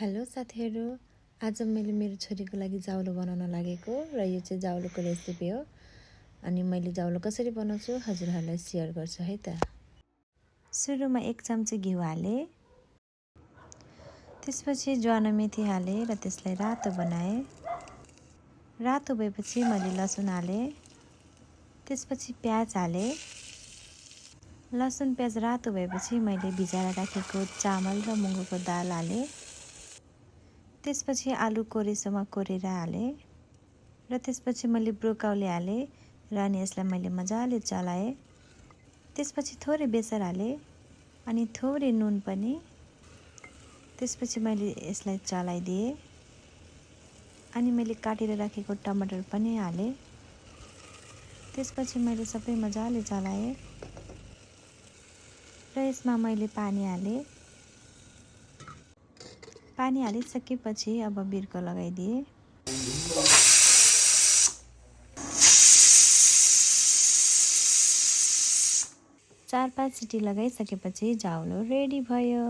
Hello साथीहरू, आज मैले मेरो छोरीको लागि जाउलो बनाउन लागेको र यो चाहिँ जाउलोको रेसिपी हो। अनि मैले जाउलो कसरी बनाउँछु हजुरहरूलाई सेयर गर्छु है त। सुरुमा 1 चम्ची घिउ हाले, त्यसपछि ज्वानो मेथी हाले र त्यसलाई रातो बनाए। रातो भएपछि मैले लसुन हाले, त्यसपछि प्याज हाले। लसुन प्याज रातो भएपछि मैले भिजाएर राखेको चामल र मुङ्गोको दाल हाले। त्यसपछि आलु कोरेसम्म कोरेर हाले र त्यसपछि मैले ब्रोकाउली हाले र अनि यसलाई मैले मजाले चलाए। त्यसपछि थोरै बेसार हाले अनि थोरै नुन पनि। त्यसपछि मैले यसलाई चलाइदिए अनि मैले काटेर राखेको टमाटर पनि हाले। त्यसपछि मैले सबै मजाले चलाए र यसमा मैले पानी हाले। पानी हालिसकेपछि अब बिर्को लगाइदिए। चार 5 सिटी लगाइसकेपछि जाउलो रेडी भयो।